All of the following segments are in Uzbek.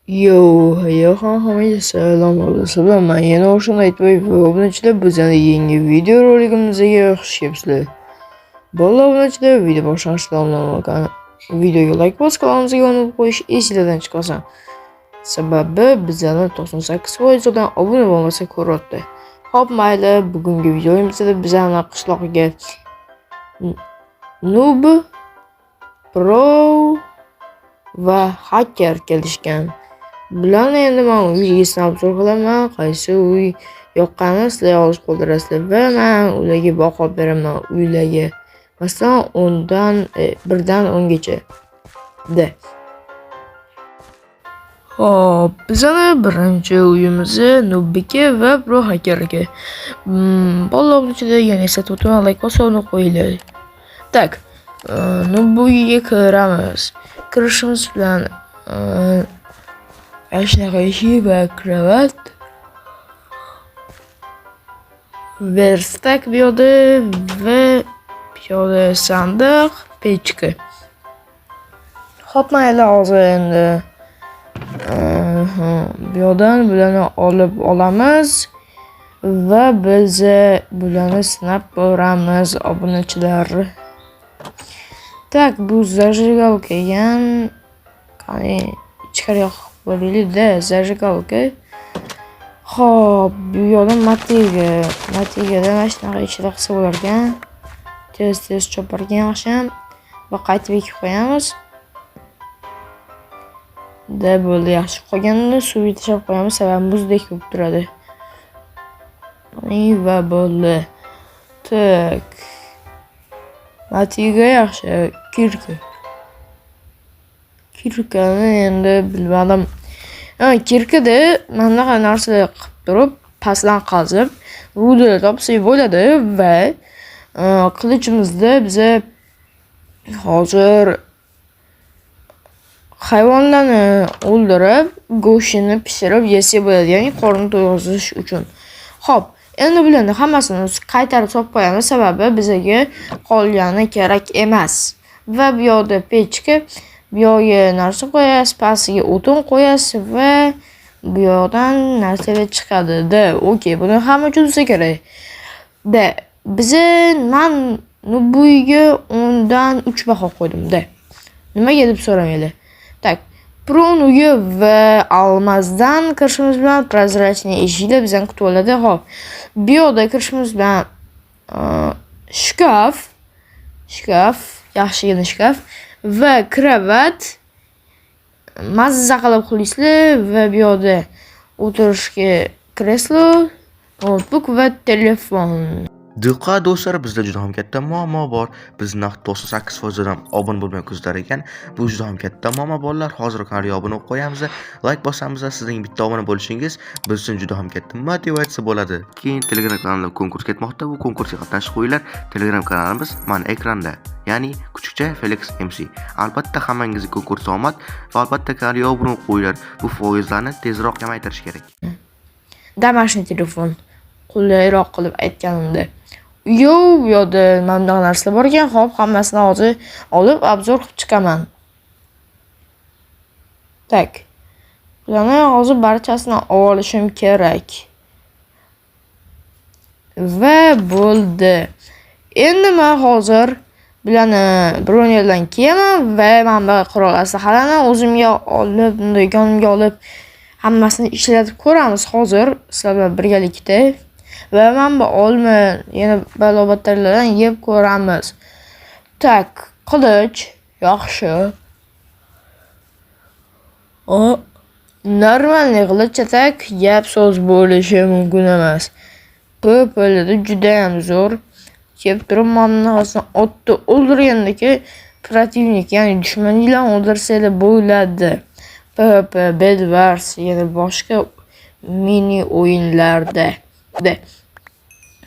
Hammaga salom olasizlar. Men yana Ravshan Aytboyev va obunachilar bizning yangi video roligimizga xush kelibsizlar. Bolalar obunachilar video boshlashdan oldin videoga like bosib kanalımıza abone qo'yish esingizdan chiqmasin. Sababi bizlarni 98% odam obuna bo'lmasa ko'ryapti. Xo'p, mayli, bugungi videomizda bizlarni qishloqqa Noob, Pro va Hacker kelishgan. Bularni endi men uyga sinab qilaman, qaysi uy yoqqanini sizlar yozish qoldirasizlar va men ularga baho beraman uylarga. Masalan, 1dan 10gacha. Hop, bizani birinchi uyimizni Noobbika va Pro Hackerga. Bolalar ichida yana eslatib o'taman, like bosib qo'yinglar. Tak, Noob uyiga kiramiz. Kirishimiz bilan ashnaqa eshik va kravat, verstak bu yoqda va piyoda sandiq, pechka. Hop, mayli, hozir endi bu yoqdan bularni olib olamiz va biz bularni sinab ko'ramiz, obunachilar. Tak, bu zажигалка ekan. Qani ichkariga qo'yaylik-da, zажигалка. Hop, bu yoqda Matigada mana shunaqa ichida qilsa bo'lar ekan. Tez choparkan yaxshi va qaytib ekib qo'yamiz. Bo'ldi, yaxshi qolganini suvga tashlab qo'yamiz, sababi muzdek bo'lib turadi. Va bo'ldi. Tak. Matiga yaxshi, kirkani endi bilmadim. Kirkada mana narsa qilib turib, pastdan qazib, rudani topsak bo'ladi va qilichimizda biza hozir hayvonlarni o'ldirib, go'shtini pishirib yesak bo'ladi, ya'ni qorin to'yg'izish uchun. Xo'p, endi bularni hammasini qaytarib solib qo'yamiz, sababi bizga qolgani kerak emas. Va bu yoqda pechka, bu yoqga narsa qo'yasiz, pastiga o'tin qo'yasiz va bu yoqdan narsalar chiqadi. Okey, buni hamma tushunsa kerak. Men bu uyga 10dan 3 baho qo'ydim. Nimaga deb so'ramanglar. Tak, Pro uyi va almazdan kirishimiz bilan prozrachniy eshiklar bizani kutib oladi. Xo'p, bu yoqda kirishimiz bilan shkaf, yaxshigina shkaf va kravat mazza qilib qo'ysizlar va bu yoqda o'tirishga kreslo, notebook va telefon. Diqqat do'stlar, bizda juda ham katta muammo bor. Bizni 98% dan obuna bo'lmay ko'zlar ekan. Bu juda ham katta muammo bolalar. Hozir kanalga obuna bo'lib qo'yamiz, like bosamiz. Sizning bitta obuna bo'lishingiz biz uchun juda ham katta motivatsiya bo'ladi. Keyin Telegram kanalida konkurs ketmoqda. Bu konkursga qatnashib qo'yinglar. Telegram kanalimiz mana ekranda. Ya'ni kuchukcha Felix MC. Albatta hammangizga konkurs omad va albatta kanalga obuna bo'lib qo'yinglar. Bu foizlarni tezroq kamaytirish kerak. Damashni telefon qulayroq qilib aytganimda. Bu yoqda mana narsalar bor ekan. Xo'p, hammasini hozir olib obzor qilib chiqaman. Tak. Bularni hozir barchasini olishim kerak. Va bo'ldi. Endi men hozir bularni biron yerdan kiyaman va mana bu qurol aslahalarni o'zimga olib, yonimga olib hammasini ishlatib ko'ramiz hozir sizlar bilan birgalikda. Va men bu olma yana balobatlardan yeb ko'ramiz. Tak, qilich yaxshi. Normalniy qilich tak, gap so'z bo'lishi mumkin emas. Bo'ladi, juda ham zo'r. Kelib turib mana otni o'ldirgandagi protivnik, ya'ni dushmaninglarni o'ldirsanglar bo'ladi. Bed Wars yana boshqa mini o'yinlarda.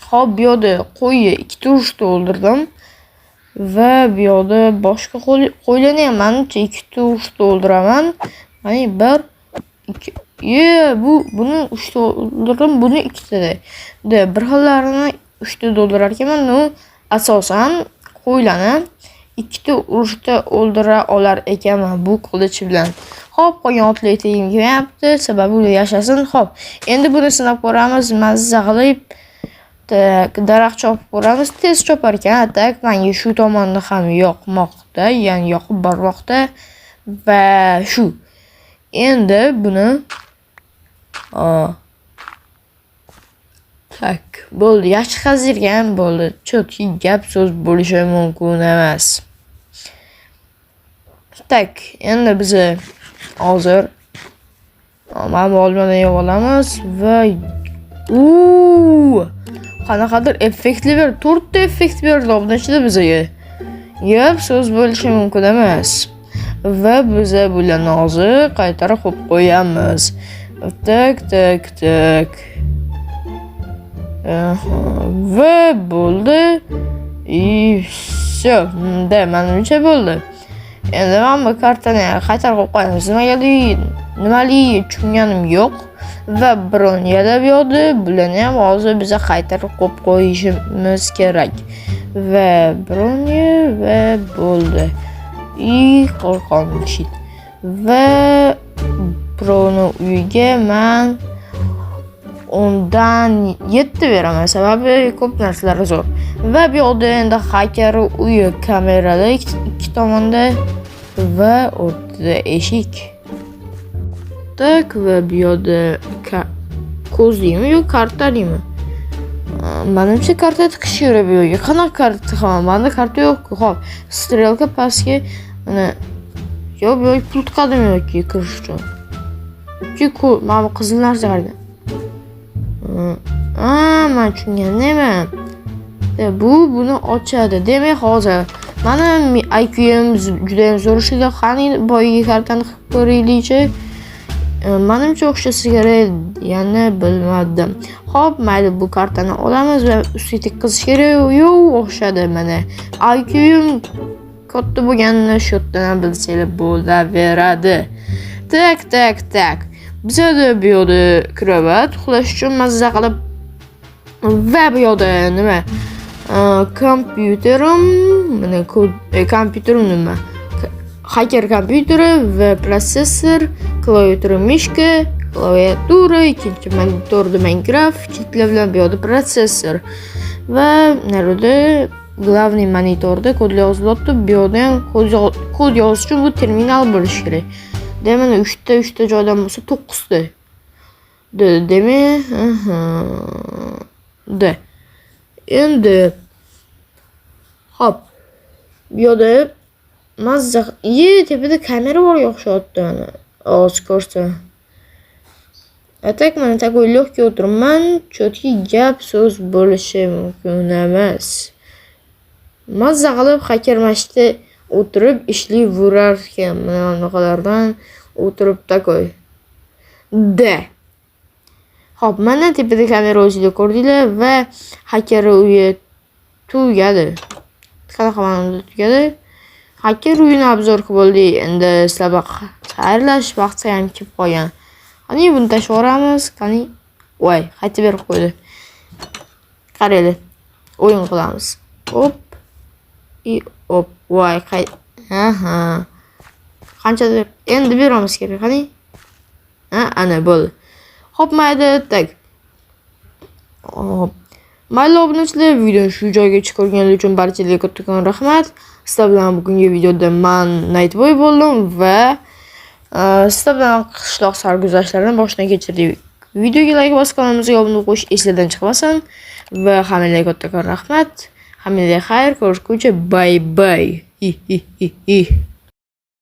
Xo'p, bu yoqda qo'yni 2 urishda o'ldirdim va bu yoqda boshqa qo'ylarni ham menimcha 2 urishda o'ldiraman. Mana 1 2 buni 3ta o'ldirdim, buni 2tada. Bir xillarini 3ta o'ldirar ekanman. Asosan qo'ylarni ikkita urushda o'ldira olar ekanman bu qilich bilan. Xo'p, qolgan otlarga tegim kelmayapti, sababi ular yashasin. Xo'p, endi buni sinab ko'ramiz. Mazza qilib daraxt chopib ko'ramiz. Tez chopar ekan. Tak, menga shu tomonni ham yoqmoqda, ya'ni yoqib bormoqda va shu. Endi buni tak, bo'ldi. Yaxshi qazirgan bo'ldi. Chotki gap so'z bo'lishi mumkin emas. Tak, endi biz hozir mana bu olmadan yeb olamiz va qanaqadir effektli bir 4 ta effekt berdi bundan ichida bizga. Gap so'z bo'lishi mumkin emas. Va biz bularni hozir qaytarib qo'yib qo'yamiz. Tak. Va bo'ldi. Всё, da menimcha bo'ldi. Endi men bu kartani qaytarib qo'yib qo'yamiz. Nimali tushunganim yo'q va biron yalab yodi. Bularni ham hozir biz qaytarib qo'yib qo'yishimiz kerak. Va biron va bo'ldi. Qo'rqon shit. Va birovni uyiga men undan 7 beraman, sababi ko'p narsalar zo'r. Va bu yerda endi haker uyi kamerada ikki tomonda va o'rtada eshik. Tak, va bu yerda ko'z deymi yo'q karta deymi? Menimcha karta tiqish kerak bu yerga. Qanaqa karta tiqaman? Menda karta yo'q-ku. Xo'p, strelka pastga mana yo'q, bu pul tiqadim yoki kirish uchun. Mana qizil narsa qarang. Men tushunganim. Buni ochadi. Demak, hozir mana IQ'm juda ham zo'r ishlaydi. Qani boyagi kartani qilib ko'raylikchi. Menimcha o'xshasa kerak, ya'ni bilmadim. Xo'p, mayli bu kartani olamiz va ustiga tikqizish kerak. Yo'q, o'xshadi mana. IQ'm katta bo'lganini shu yerdan bilsanglar bo'laveradi. Tak. Bizada bu yerda krovat uxlash uchun mazza qilib va bu yerda nima? Kompyuterim, mana kompyuterim nima? Haker kompyuteri va prosessor, klaviatura, mishka, klaviatura, ikkinchi monitorda Minecraft, chetlar bilan bu yerda prosessor va narada главный monitorda kod yozilyapti. Bu yerda ham kod yozish uchun bu terminal bo'lishi kerak. Demak, 3 ta joydan bo'lsa 9 ta. Demak, endi hop. Bu yerda mazza tepada kamera bor o'xshatdi mana. Oz ko'rsa. Atak mana tak o'ylabki o'tirman, chotki gap so'z bo'lishi mumkin emas. Mazza qilib haker mashqda o'tirib ishlayib yurar ekan. Mana bunaqalardan o'tirib takoy. Hop, mana tepada kamera o'zida ko'rdinglar va haker uyi tugadi. Qanaqa ma'noda tugadi? Haker uyini obzor qilib bo'ldi. Endi sizlarga xayrlash vaqti ham kelib qolgan. Qani buni tashlab yuboramiz. Qani voy, qaytib berib qo'ydi. Qaraylik. O'yin qilamiz. Hop. Hop, voy, qanchadir endi beramiz kerak, qani? Ana bo'ldi. Hop, mayda, tak. Hop. Mayli obunachilar, videoni shu joyga chiqarganingiz uchun barchalarga kattakon rahmat. Sizlar bilan bugungi videoda men Nightboy bo'ldim va sizlar bilan qishloq sarguzashtlarini boshdan kechirdik. Videoga like bosib, kanalimizga obuna bo'lish eslardan chiqmasin va hammalarga kattakon rahmat. Hammalarga xayr, ko'rishguncha bye bye.